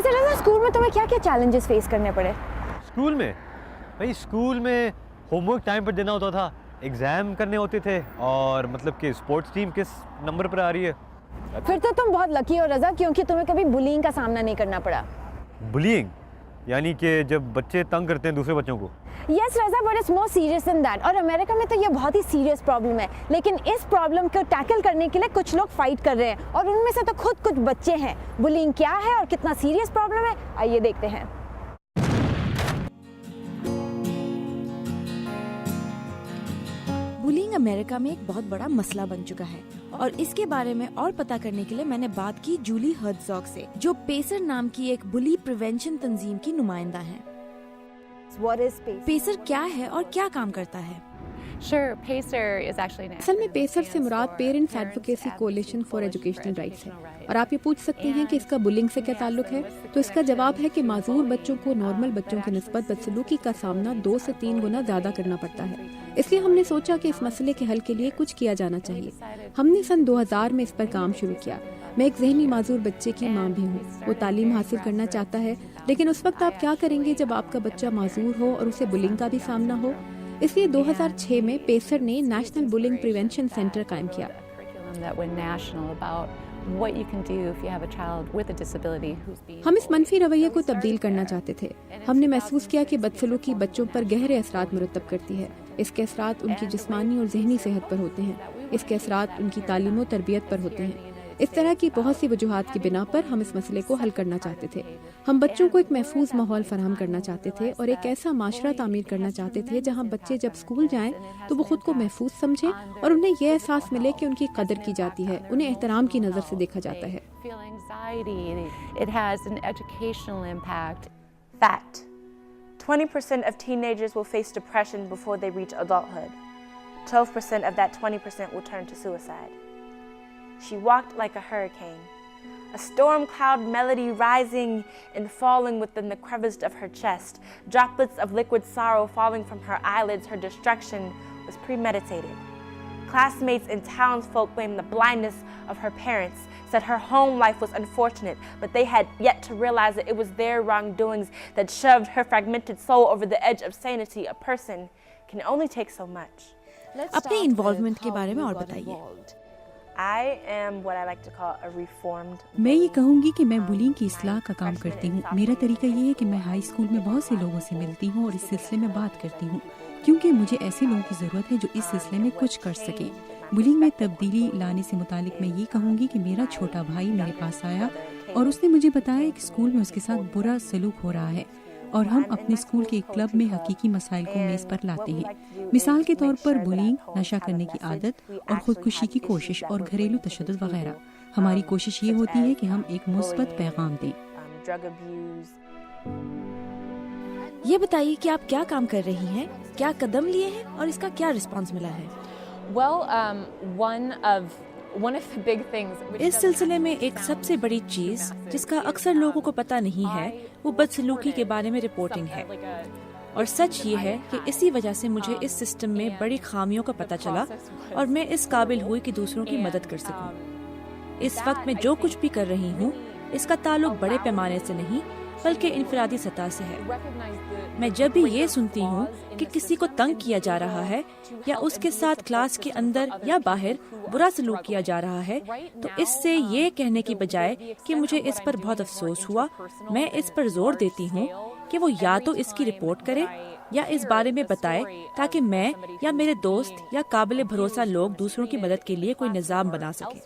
वैसे रज़ा स्कूल में तुम्हें क्या क्या चैलेंजेस फेस करने पड़े? स्कूल में भाई स्कूल में होमवर्क टाइम पर देना होता था, एग्ज़ाम करने होते थे, और मतलब कि स्पोर्ट्स टीम किस नंबर पर आ रही है। फिर तो तुम बहुत लकी हो रज़ा, क्योंकि तुम्हें कभी बुलिंग का सामना नहीं करना पड़ा। बुलिंग यानी कि जब बच्चे तंग करते हैं दूसरे बच्चों को? Yes Raza, but it's more serious than that. और अमेरिका में तो ये बहुत ही सीरियस प्रॉब्लम है, लेकिन इस प्रॉब्लम को टैकल करने के लिए कुछ लोग फाइट कर रहे हैं, और उनमें से तो खुद कुछ बच्चे हैं। बुलिंग क्या है और कितना सीरियस प्रॉब्लम है, आइए देखते हैं। बुलिंग अमेरिका में एक बहुत बड़ा मसला बन चुका है, और इसके बारे में और पता करने के लिए मैंने बात की जूली हर्ट्ज़ॉग से, जो पेसर नाम की एक बुली प्रिवेंशन तंजीम की नुमाइंदा हैं। पेसर क्या है और क्या काम करता है? असल में पेसर से मुराद parents advocacy coalition for educational rights है। और आप ये पूछ सकते हैं कि इसका बुलिंग से क्या ताल्लुक है, तो इसका जवाब है कि माजूर बच्चों को नॉर्मल बच्चों की निस्बत बदसलूकी का सामना 2 से 3 गुना ज्यादा करना पड़ता है। इसलिए हमने सोचा कि इस मसले के हल के लिए कुछ किया जाना चाहिए। हमने सन 2000 में इस पर काम शुरू किया। मैं एक ज़हनी माजूर बच्चे की माँ भी हूँ। वो तालीम हासिल करना चाहता है, लेकिन उस वक्त आप क्या करेंगे जब आपका बच्चा माजूर हो और उसे बुलिंग का भी सामना हो। इसलिए 2006 में पेसर ने नेशनल बुलिंग प्रिवेंशन सेंटर कायम किया। हम इस मनफी रवैये को तब्दील करना चाहते थे। हमने महसूस किया कि बदसलूकी बच्चों पर गहरे असरात मुरतब करती है। इसके असरात उनकी जिस्मानी और जहनी सेहत पर होते हैं। इसके असरात उनकी तालीम और तरबियत पर होते हैं। इस तरह की बहुत सी वजूहात की बिना पर हम इस मसले को हल करना चाहते थे। हम बच्चों को एक महफूज माहौल फराहम करना चाहते थे और एक ऐसा माशरा तामीर करना चाहते थे जहां बच्चे जब स्कूल जाएं तो वो खुद को महफूज समझें और उन्हें यह एहसास मिले कि उनकी कदर की जाती है, उन्हें एहतराम की नज़र से देखा जाता है। Fact: 20% of teenagers will face depression before they reach adulthood. 12% of that 20% will turn to suicide. She walked like a hurricane, a storm cloud melody rising and falling within the crevice of her chest, droplets of liquid sorrow falling from her eyelids. Her destruction was premeditated. Classmates and townsfolk blamed the blindness of her parents, said her home life was unfortunate, but they had yet to realize that it was their wrongdoings that shoved her fragmented soul over the edge of sanity. A person can only take so much. अपने involvement के बारे में और बताइए। I am what I like to call a reformed. मैं ये कहूँगी कि मैं बुलिंग की इस्लाह का काम करती हूँ। मेरा तरीका ये है कि मैं हाई स्कूल में बहुत से लोगों से मिलती हूँ और इस सिलसिले में बात करती हूँ, क्योंकि मुझे ऐसे लोगों की ज़रूरत है जो इस सिलसिले में कुछ कर सकें। बुलिंग में तब्दीली लाने से मुतालिक मैं ये कहूँगी कि मेरा छोटा भाई मेरे पास आया और उसने मुझे बताया कि स्कूल में उसके साथ बुरा सलूक हो रहा है, और हम अपने स्कूल के एक क्लब में हकीकी मसाइल को मेज़ पर लाते हैं। मिसाल के तौर पर बुलिंग, नशा करने की आदत और खुदकुशी की कोशिश और घरेलू तशद्दुद वगैरह। हमारी कोशिश ये होती है कि हम एक मुस्बत पैगाम दें। ये बताइए कि आप क्या काम कर रही हैं, क्या कदम लिए हैं और इसका क्या रिस्पांस मिला है? इस सिलसिले में एक सबसे बड़ी चीज जिसका अक्सर लोगों को पता नहीं है वो बदसलूकी के बारे में रिपोर्टिंग है। और सच ये है कि इसी वजह से मुझे इस सिस्टम में बड़ी खामियों का पता चला और मैं इस काबिल हुई कि दूसरों की मदद कर सकूं। इस वक्त मैं जो कुछ भी कर रही हूँ इसका ताल्लुक बड़े पैमाने से नहीं बल्कि इनफरादी सतह से है। मैं जब भी ये सुनती हूँ कि किसी को तंग किया जा रहा है या उसके साथ क्लास के अंदर या बाहर बुरा सलूक किया जा रहा है, तो इससे ये कहने की बजाय कि मुझे इस पर बहुत अफसोस हुआ, मैं इस पर जोर देती हूँ कि वो या तो इसकी रिपोर्ट करे या इस बारे में बताए, ताकि मैं या मेरे दोस्त या काबिल भरोसा लोग दूसरों की मदद के लिए कोई निज़ाम बना सके।